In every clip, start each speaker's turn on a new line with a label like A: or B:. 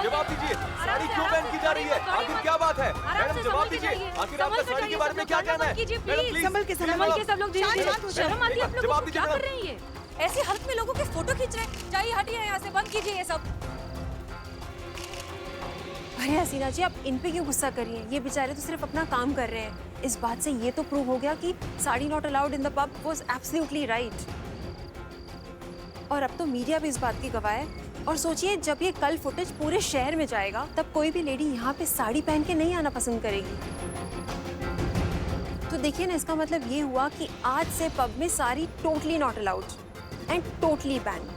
A: जवाब दीजिए, साड़ी क्यों पहन की जा रही है? आखिर क्या बात है? मैडम जवाब दीजिए, आखिर आपका साड़ी के बारे में क्या कहना है? मैडम प्लीज
B: संभल के सब लोग
C: शर्म आती है आप लोगों
A: जवाब
C: को,
A: दीजिए
C: क्या
A: मैडम।
C: कर रही है? ऐसी हालत में लोगों के फोटो खींच रहे हैं। जाइए हटिए यहाँ से, बंद कीजिए ये सब।
B: अरे हसीना जी, आप इन पे क्यों गुस्सा कर रही हैं? ये बेचारे तो सिर्फ अपना काम कर रहे हैं। इस बात से ये तो प्रूव हो गया कि sari not allowed in the pub was absolutely right. और अब तो मीडिया भी इस बात की गवाह है। और सोचिए, जब ये कल फुटेज पूरे शहर में जाएगा, तब कोई भी लेडी यहाँ पे साड़ी पहन के नहीं आना पसंद करेगी। तो देखिए ना, इसका मतलब ये हुआ कि आज से पब में sari totally not allowed and totally ban.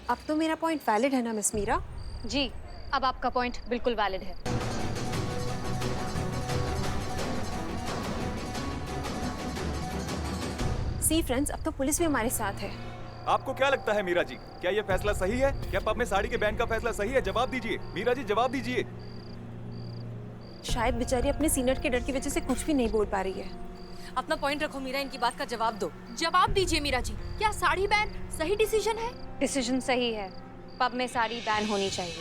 B: अब तो मेरा पॉइंट वैलिड है ना मिस मीरा?
C: जी, अब आपका पॉइंट बिल्कुल वैलिड है।
B: सी फ्रेंड्स, अब तो पुलिस भी हमारे साथ है।
A: आपको क्या लगता है मीरा जी, क्या ये फैसला सही है? क्या पब में साड़ी के बैन का फैसला सही है? जवाब दीजिए मीरा जी, जवाब दीजिए।
B: शायद बेचारी अपने सीनियर के डर की वजह से कुछ भी नहीं बोल पा रही है।
C: अपना पॉइंट रखो मीरा, इनकी बात का जवाब दो।
D: जवाब दीजिए मीरा जी, क्या साड़ी बैन सही डिसीजन है?
C: डिसीजन सही है, पब में साड़ी बैन होनी चाहिए।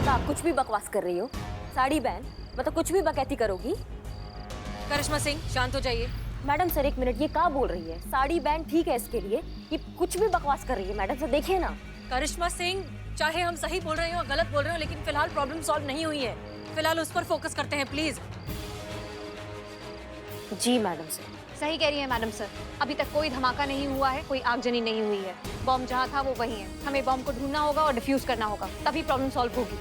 E: तो आप कुछ भी बकवास कर रही हो। साड़ी बैन मतलब कुछ भी बकैती करोगी?
C: करिश्मा सिंह, शांत हो जाइए।
E: मैडम सर एक मिनट, ये क्या बोल रही है? साड़ी बैन ठीक है इसके लिए, ये कुछ भी बकवास कर रही है। मैडम सर देखिए ना।
C: करिश्मा सिंह, चाहे हम सही बोल रहे हो या गलत बोल रहे हो, लेकिन फिलहाल प्रॉब्लम सॉल्व नहीं हुई है। फिलहाल उस पर फोकस करते हैं प्लीज।
E: Ji madam sir.
C: सही कह रही है मैडम सर, अभी तक कोई धमाका नहीं हुआ है, कोई आगजनी नहीं हुई है। बॉम्ब जहाँ था वो वही है। हमें बॉम्ब को ढूंढना होगा और डिफ्यूज करना होगा, तभी प्रॉब्लम सॉल्व होगी।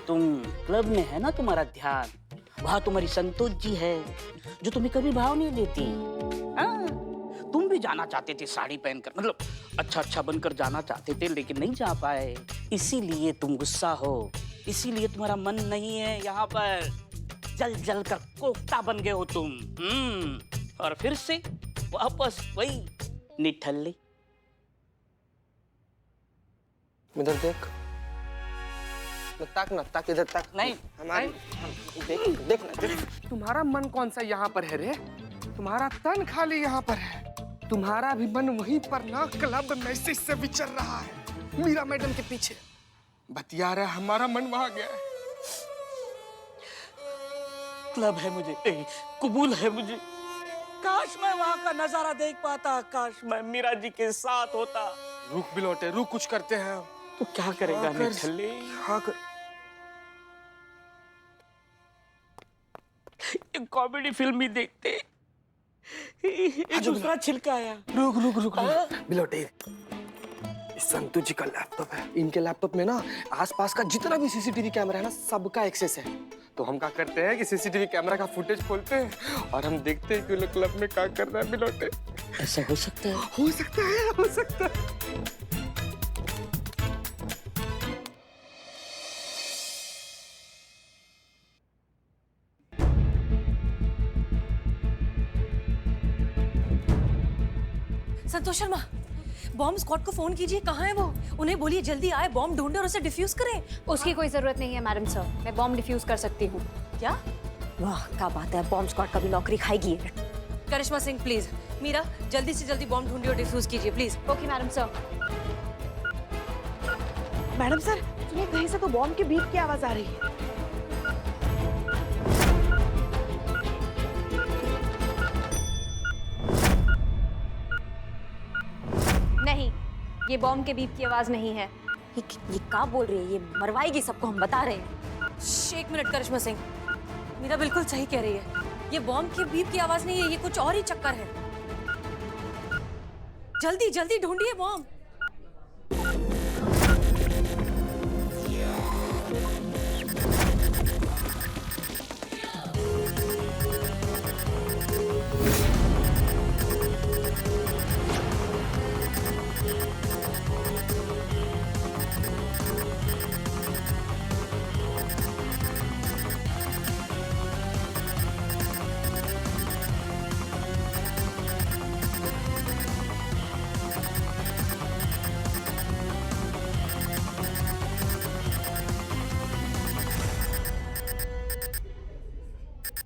F: तुम क्लब में है ना, तुम्हारा ध्यान वहाँ तुम्हारी संतोष जी है जो तुम्हें कभी भाव नहीं देती। हाँ, तुम भी जाना चाहते थे साड़ी पहनकर, मतलब अच्छा बनकर जाना चाहते थे, लेकिन नहीं जा पाए। इसीलिए तुम गुस्सा हो, इसीलिए तुम्हारा मन नहीं है यहाँ पर। जल कर कोफ्ता बन गए हो तुम। और फिर से वापस वही निठल्ले।
G: इधर देख, ताक ना, ताक इधर ताक।
F: नहीं
G: हमारी देख ना, देख। तुम्हारा मन कौन सा यहाँ पर है रे? तुम्हारा तन खाली यहाँ पर है। तुम्हारा भी मन वहीं पर ना, क्लब मैसेज से विचर रहा है मीरा मैडम के पीछे बतिया रहा है। हमारा मन वहाँ गया है।
F: क्लब है मुझे, कबूल है मुझे। काश मैं वहाँ का नजारा देख पाता, काश मैं मीरा जी के साथ होता।
G: रुक बिलोटे, रुक, कुछ करते हैं।
F: तो क्या करेगा निठल्ले?
G: हाँ कर।
F: एक कॉमेडी फिल्म ही देखते। एक दूसरा छिलका आया।
G: रुक बिलोटे, संतु जी का लैपटॉप है। इनके लैपटॉप में ना आसपास का जितना भी सीसीटीवी कैमरा है ना, सबका एक्सेस है। तो हम क्या करते हैं कि सीसीटीवी कैमरा का फुटेज खोलते हैं और हम देखते हैं कि वो क्लब में क्या कर रहा है बिलोटे।
F: ऐसा हो सकता है?
G: हो सकता है, हो सकता है।
C: संतोष शर्मा, बॉम्ब स्क्वाड को फोन कीजिए, कहाँ है वो? उन्हें बोलिए जल्दी आए, बॉम्ब ढूंढे और उसे डिफ्यूज करें।
E: उसकी कोई जरूरत नहीं है मैडम सर, मैं बॉम्ब डिफ्यूज कर सकती हूँ।
C: क्या?
E: वाह क्या बात है, बॉम्ब स्क्वाड का भी नौकरी खाएगी।
C: करिश्मा सिंह प्लीज, मीरा जल्दी से जल्दी बॉम्ब ढूंढिए और डिफ्यूज कीजिए please.
E: Okay madam sir.
B: Madam sir, सुनिए, कहीं से तो बॉम्ब के बीप की आवाज आ रही है।
E: नहीं, ये बॉम्ब के बीप की आवाज नहीं है। ये क्या बोल रही है? ये मरवाएगी सबको, हम बता रहे हैं।
C: एक मिनट करिश्मा सिंह, मीरा बिल्कुल सही कह रही है। ये बॉम्ब के बीप की आवाज नहीं है, ये कुछ और ही चक्कर है। जल्दी जल्दी ढूंढिए बॉम्ब।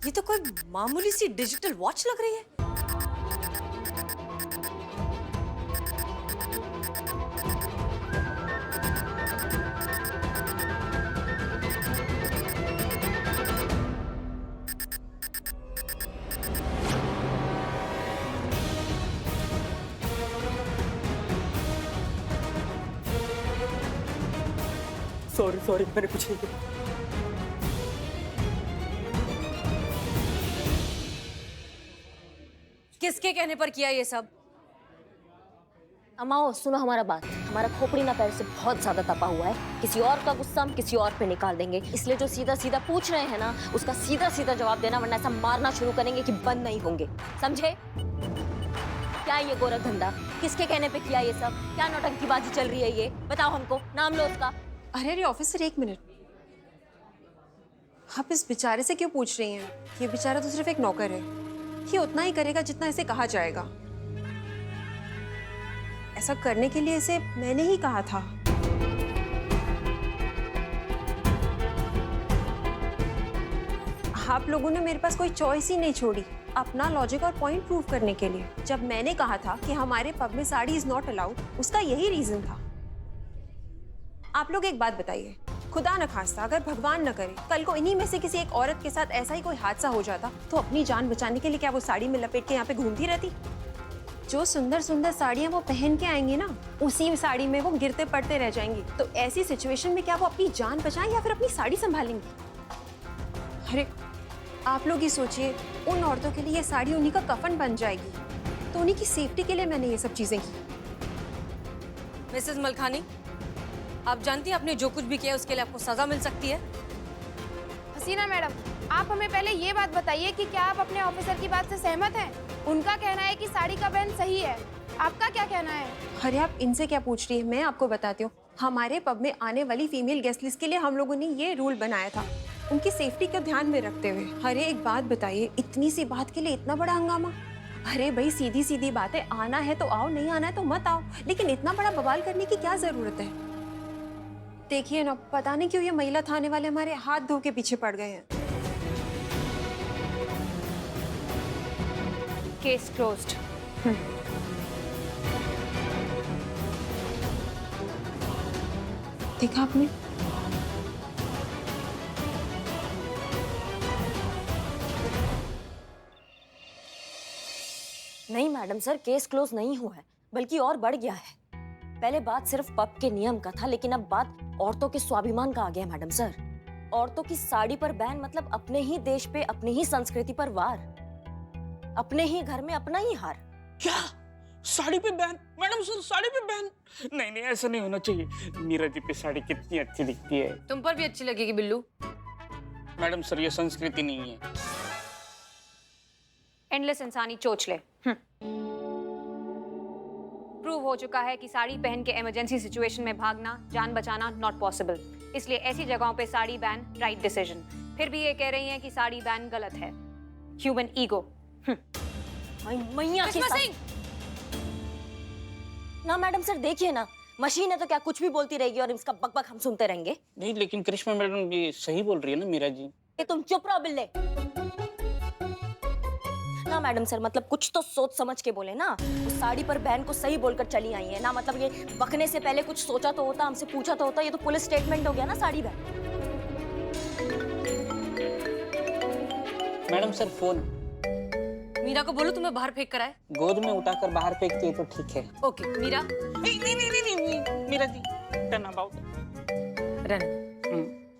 E: ये तो कोई मामूली सी डिजिटल वॉच लग रही है।
G: सॉरी सॉरी, मैंने कुछ नहीं किया।
E: किसके कहने पर किया ये सब?
H: अमाओ सुनो हमारा बात। हमारा खोपड़ी ना पैर से बहुत ज्यादा तपा हुआ है। किसी और का गुस्सा हम किसी और पे निकाल देंगे, इसलिए जो सीधा सीधा पूछ रहे हैं ना उसका सीधा सीधा जवाब देना, वरना ऐसा मारना शुरू करेंगे कि बंद नहीं होंगे, समझे? क्या ये गोरख धंधा? किसके कहने पे किया ये सब? क्या नौटंकीबाजी चल रही है ये? बताओ हमको, नाम लो उसका।
B: अरे ऑफिसर, एक मिनट, आप इस बेचारे से क्यों पूछ रही हैं? ये बेचारा तो सिर्फ एक नौकर है, ये उतना ही करेगा जितना इसे कहा जाएगा। ऐसा करने के लिए इसे मैंने ही कहा था। आप लोगों ने मेरे पास कोई चॉइस ही नहीं छोड़ी अपना लॉजिक और पॉइंट प्रूव करने के लिए। जब मैंने कहा था कि हमारे पब में साड़ी इज नॉट अलाउड, उसका यही रीजन था। आप लोग एक बात बताइए, खुदा न खास्ता अगर भगवान न करे कल को इन्हीं में से किसी एक औरत के साथ ऐसा ही कोई हादसा हो जाता, तो अपनी जान बचाने के लिए क्या वो साड़ी में लपेट के यहाँ पे घूमती रहती? जो सुंदर सुंदर साड़ियाँ वो पहन के आएंगी ना, उसी साड़ी में वो गिरते पड़ते रह जाएंगी। तो ऐसी सिचुएशन में क्या वो अपनी जान बचाएं या फिर अपनी साड़ी संभालेंगी? अरे आप लोग ही सोचिए, उन औरतों के लिए ये साड़ी उन्हीं का कफन बन जाएगी। तो उन्हीं की सेफ्टी के लिए मैंने ये सब चीजें की।
E: मिसेस मलखानी, आप जानती हैं आपने जो कुछ भी किया उसके लिए आपको सजा मिल सकती है।
I: हसीना मैडम, आप हमें पहले ये बात बताइए कि क्या आप अपने ऑफिसर की बात से सहमत हैं? उनका कहना है कि साड़ी का बैन सही है, आपका क्या कहना है?
B: अरे आप इनसे क्या पूछ रही है, मैं आपको बताती हूँ। हमारे पब में आने वाली फीमेल गेस्ट लिस्ट के लिए हम लोगों ने ये रूल बनाया था, उनकी सेफ्टी को ध्यान में रखते हुए। अरे एक बात बताइए, इतनी सी बात के लिए इतना बड़ा हंगामा? अरे भाई सीधी सीधी बात है, आना है तो आओ, नहीं आना है तो मत आओ, लेकिन इतना बड़ा बवाल करने की क्या जरूरत है? देखिए ना, पता नहीं क्यों ये महिला थाने वाले हमारे हाथ धो के पीछे पड़ गए हैं।
C: Case closed.
B: देखा आपने?
H: नहीं मैडम सर, केस क्लोज नहीं हुआ है, बल्कि और बढ़ गया है। पहले बात सिर्फ पब के नियम का था, लेकिन अब बात औरतों के स्वाभिमान का आ गया मैडम सर। औरतों की साड़ी पर बैन मतलब अपने ही देश पे, अपनी ही संस्कृति पर वार, अपने ही घर में अपना ही हार।
F: क्या साड़ी पे बैन? मैडम सर साड़ी पे बैन? नहीं नहीं, ऐसा नहीं होना चाहिए। मीरा जी पे साड़ी कितनी अच्छी दिखती है।
E: तुम पर भी अच्छी लगेगी बिल्लू।
F: मैडम सर ये संस्कृति नहीं है।
C: एंडलेस इंसानी चोचले। प्रूव हो चुका है कि साड़ी पहन के इमरजेंसी सिचुएशन में भागना, जान बचाना नॉट पॉसिबल। इसलिए ऐसी जगहों पे साड़ी बैन राइट डिसीजन। फिर भी ये कह रही हैं कि साड़ी बैन गलत है। Human ego.
H: मैया के साथ ना मैडम सर, देखिए ना, मशीन है तो क्या कुछ भी बोलती रहेगी और इसका बकबक हम सुनते रहेंगे?
F: नहीं लेकिन करिश्मा मैडम ये सही बोल रही है ना मीरा जी।
H: ये तुम चुप रहो बिल्ले। ना मैडम सर, मतलब कुछ तो सोच समझ के बोले ना। उस साड़ी पर बैन को सही बोलकर चली आई है ना, मतलब ये बकने से पहले कुछ सोचा तो होता, हमसे पूछा तो होता। ये तो पुलिस स्टेटमेंट हो गया ना साड़ी बैन।
F: Madam sir phone.
E: मीरा को बोलो तुम्हें बाहर फेंक कर आए।
F: गोद में उठाकर बाहर फेंकती है तो ठीक है।
E: ओके मीरा।
F: नहीं नहीं नहीं नहीं, नहीं। Meera ji turn about.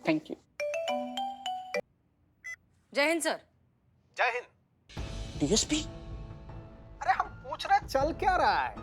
F: Thank you.
E: जय हिंद सर।
J: जय हिंद।
F: डीएसपी,
J: अरे हम पूछ रहे चल क्या रहा है?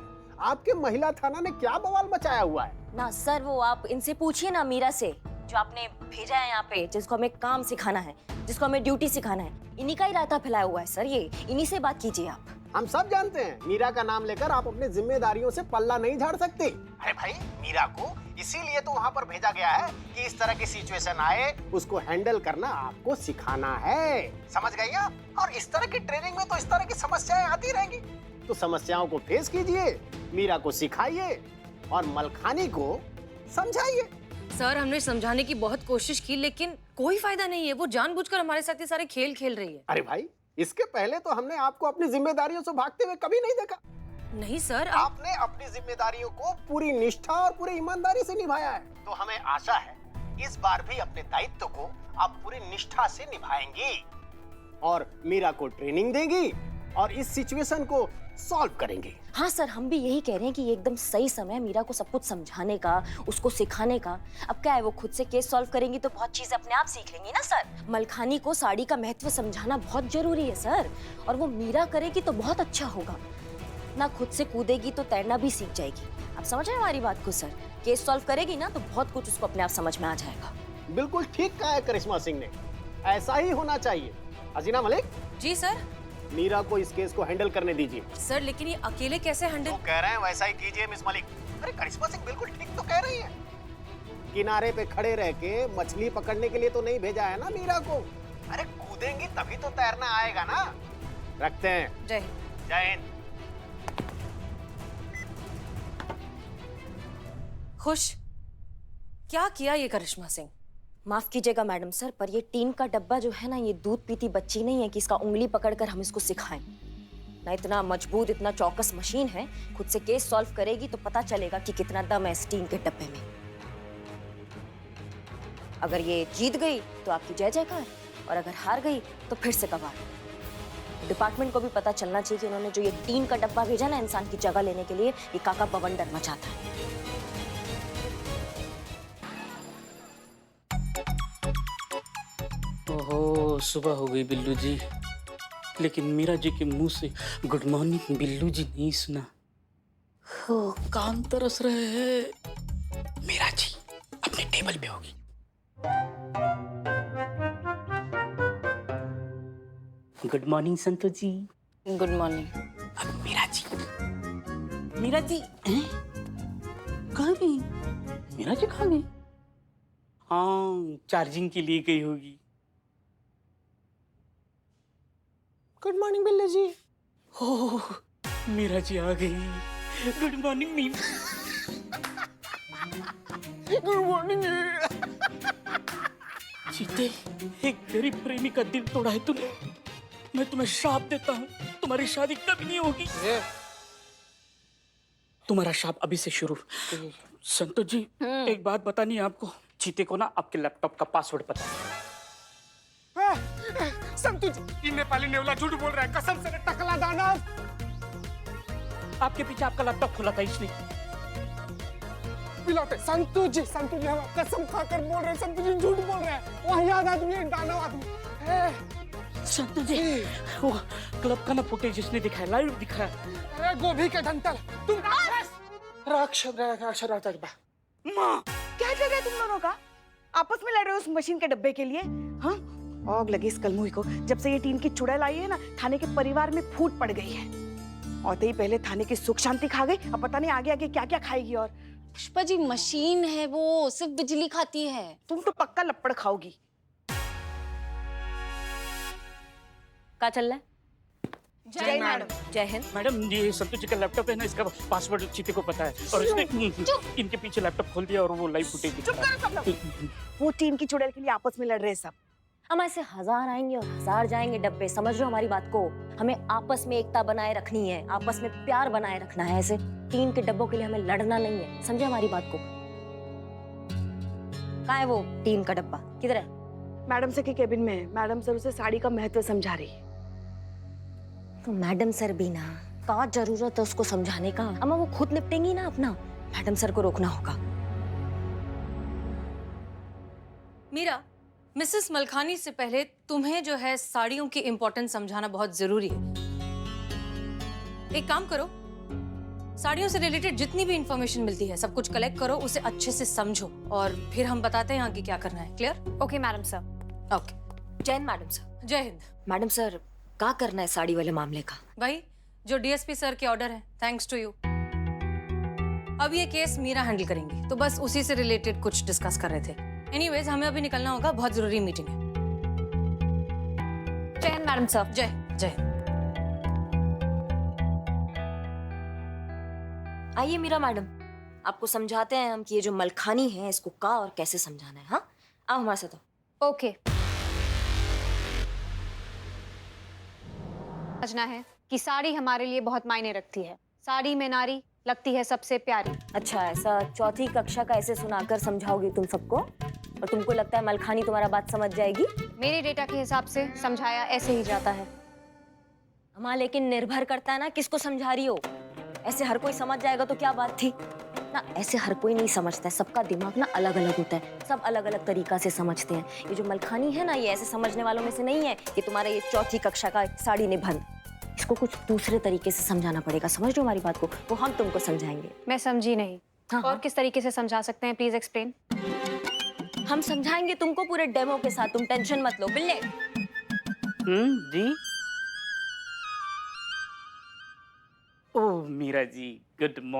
J: आपके महिला थाना ने क्या बवाल मचाया हुआ है?
H: ना सर, वो आप इनसे पूछिए ना, मीरा से, जो आपने भेजा है यहाँ पे, जिसको हमें काम सिखाना है, जिसको हमें ड्यूटी सिखाना है। इन्हीं का ही रायता फैलाया हुआ है सर ये। इन्हीं से बात कीजिए आप।
J: हम सब जानते हैं मीरा का नाम लेकर आप अपनी जिम्मेदारियों से पल्ला नहीं झाड़ सकते। अरे भाई, मीरा को इसीलिए तो वहाँ पर भेजा गया है कि इस तरह की सिचुएशन आए उसको हैंडल करना आपको सिखाना है, समझ गई आप? और इस तरह की ट्रेनिंग में तो इस तरह की समस्याएं आती रहेंगी, तो समस्याओं को फेस कीजिए, मीरा को सिखाइए और मलखानी को समझाइए।
K: सर हमने समझाने की बहुत कोशिश की लेकिन कोई फायदा नहीं है। वो जानबूझकर हमारे साथ ये सारे खेल खेल रही है।
J: अरे भाई, इसके पहले तो हमने आपको अपनी जिम्मेदारियों से भागते हुए कभी नहीं देखा।
K: नहीं सर,
J: आपने अपनी जिम्मेदारियों को पूरी निष्ठा और पूरी ईमानदारी से निभाया है। तो हमें आशा है इस बार भी अपने दायित्व को आप पूरी निष्ठा से निभाएंगी और मीरा को ट्रेनिंग देंगी और इस सिचुएशन को सॉल्व करेंगे।
H: हाँ सर, हम भी यही कह रहे हैं कि ये एकदम सही समय है मीरा को सब कुछ समझाने का, उसको सिखाने का। अब क्या है, वो खुद से केस सॉल्व करेंगी तो बहुत चीजें अपने आप सीख लेंगी ना सर। मलखानी को साड़ी का महत्व समझाना बहुत जरूरी है सर, और वो मीरा करेगी तो बहुत अच्छा होगा ना। खुद से कूदेगी तो तैरना भी सीख जाएगी। आप समझ रहे हैं हमारी बात को सर? केस सॉल्व करेगी ना तो बहुत कुछ उसको अपने आप समझ में आ जाएगा।
J: बिल्कुल ठीक कहा है करिश्मा सिंह ने, ऐसा ही होना चाहिए। हसीना मलिक
K: जी सर।
J: मीरा को इस केस को हैंडल करने दीजिए।
K: सर लेकिन ये अकेले कैसे हैंडल?
J: तो कह रहे हैं वैसा ही कीजिए मिस मलिक। अरे करिश्मा सिंह बिल्कुल ठीक तो कह रही है। किनारे पे खड़े रह के मछली पकड़ने के लिए तो नहीं भेजा है ना मीरा को। अरे कूदेंगी तभी तो तैरना आएगा ना। रखते हैं।
K: जय
J: जय हिंद।
K: खुश। क्या किया ये करिश्मा सिंह?
H: माफ कीजिएगा मैडम सर, पर ये टीन का डब्बा जो है ना, ये दूध पीती बच्ची नहीं है कि इसका उंगली पकड़कर हम इसको सिखाएं ना। इतना मजबूत, इतना चौकस मशीन है, खुद से केस सॉल्व करेगी तो पता चलेगा कि कितना दम है इस टीन के डब्बे में। अगर ये जीत गई तो आपकी जय जयकार, और अगर हार गई तो फिर से कबाड़। डिपार्टमेंट को भी पता चलना चाहिए कि उन्होंने जो ये टीन का डब्बा भेजा ना इंसान की जगह लेने के लिए, ये काका बवंडर मचाता है।
F: ओहो, सुबह हो गई बिल्लू जी, लेकिन मीरा जी के मुंह से गुड मॉर्निंग बिल्लू जी नहीं सुना। हो, कान तरस रहे हैं। मीरा जी अपने टेबल पे होगी। Good morning Santosh ji.
K: Good morning.
F: अब मीरा जी कहाँ गई? मीरा जी कहाँ गई? हाँ, चार्जिंग के लिए गई होगी। Good morning Billu ji. ओह, मीरा जी आ गई। Good morning Meera. Good morning. चीते, एक गरीब प्रेमी का दिल तोड़ा है तूने। मैं तुम्हें श्राप देता हूँ, तुम्हारी शादी कभी नहीं होगी। तुम्हारा श्राप अभी से शुरू। संतोष जी, एक बात बतानी है आपको। चीते को ना आपके लैपटॉप का पासवर्ड पता है।
G: संतु जी, ये नेपाली नेवला झूठ बोल रहा है। कसम से टकला दानव।
F: आपके पीछे आपका लैपटॉप खुला था इसलिए।
G: पिलौटे संतु जी हम कसम खाकर बोल रहे हैं। संतु जी झूठ बोल रहे हैं। वहाँ याद आदमी है, दानव आदमी।
F: संतु जी, वो क्लब का ना फुटेज जिसने दिखाया, लाइव दिखाया।
G: अरे गोभी के डंटल, तुम राक्षस।
F: माँ,
L: क्या जगह है तुम दोनों का? आपस में लड़ रहे हो उस मशीन के डब्बे के लिए? हाँ, आग लगी इस कलमुही को। जब से ये टीन की चुड़ैल आई है ना, थाने के परिवार में फूट पड़ गई है। और ही पहले थाने की सुख शांति खा गई, अब पता नहीं आगे आगे क्या क्या खाएगी। और
E: पुष्पा जी, मशीन है वो, सिर्फ बिजली खाती है।
L: तुम तो पक्का लपड़ खाओगी।
H: क्या चल रहा है?
L: जय मैडम।
H: जय हिंद।
F: मैडम, ये संतोष जी का लैपटॉप है ना, इसका पासवर्ड चीते को पता है और इसने इनके पीछे लैपटॉप खोल दिया और वो लाइव फुटेज
L: चुप करो सब लोग। वो टीन की चुड़ैल के लिए आपस में लड़ रहे हैं सब।
H: हम ऐसे 1000 आएंगे और 1000 जाएंगे डब्बे। समझ रहे हो हमारी बात को? हमें आपस में एकता बनाए रखनी है, आपस में प्यार बनाए रखना है। ऐसे टीन के डब्बों के लिए हमें लड़ना नहीं है। समझे हमारी बात को? कहाँ है वो टीन का डब्बा? किधर है?
L: मैडम सर के केबिन में है। मैडम सर उसे साड़ी का महत्व समझा रही है।
H: तो मैडम सर भी ना, क्या जरूरत है उसको समझाने का? अम्मा वो खुद निपटेंगी ना अपना। मैडम सर को रोकना होगा।
K: मीरा, मिसेस मलखानी से पहले तुम्हें जो है साड़ियों की इंपॉर्टेंस समझाना बहुत जरूरी है। एक काम करो, साड़ियों से रिलेटेड जितनी भी इंफॉर्मेशन मिलती है सब कुछ कलेक्ट करो, उसे अच्छे से समझो और फिर हम बताते हैं आगे क्या करना है। Clear?
C: Okay madam sir.
K: Okay.
H: जय हिंद मैडम सर।
K: जय हिंद।
H: मैडम सर, क्या करना है साड़ी वाले मामले का?
K: भाई, जो डीएसपी सर के ऑर्डर है, थैंक्स टू यू। अब ये केस मीरा हैंडल करेंगी, to बस उसी से रिलेटेड कुछ डिस्कस कर रहे थे। एनीवेज, हमें अभी निकलना होगा, बहुत जरूरी मीटिंग है।
C: जय हिंद मैडम सर।
K: जय जय।
H: आइए मीरा मैडम, आपको समझाते हैं हम कि ये जो मलखानी है इसको का और कैसे समझाना है। हाँ, आओ हमारे साथ आओ।
C: ओके। समझना है कि साड़ी हमारे लिए बहुत मायने रखती है। साड़ी में नारी लगती है सबसे प्यारी।
H: अच्छा, ऐसा चौथी कक्षा का ऐसे सुनाकर समझाओगी तुम सबको, और तुमको लगता है मलखानी तुम्हारा बात समझ जाएगी?
C: मेरे डेटा के हिसाब से समझाया ऐसे ही जाता है।
H: हाँ, लेकिन निर्भर करता है ना किसको समझा रही हो। ऐसे हर कोई समझ जाएगा तो क्या बात थी ना। ऐसे हर कोई नहीं समझता है, सबका दिमाग ना अलग अलग होता है, सब अलग अलग तरीका से समझते हैं। ये जो मलखानी है ना, ये ऐसे समझने वालों में से नहीं है कि तुम्हारा ये चौथी कक्षा का साड़ी निबंध। इसको कुछ दूसरे तरीके से समझाना पड़ेगा, समझ रहे हो हमारी बात को? वो हम तुमको समझाएंगे।
C: मैं समझी नहीं।
H: हाँ,
C: और किस तरीके से समझा सकते हैं, प्लीज एक्सप्लेन।
H: हम समझाएंगे तुमको पूरे डेमो के साथ, तुम टेंशन मत लो। बिल्ले
F: जी। ओह मीरा जी, गुड मॉर्निंग।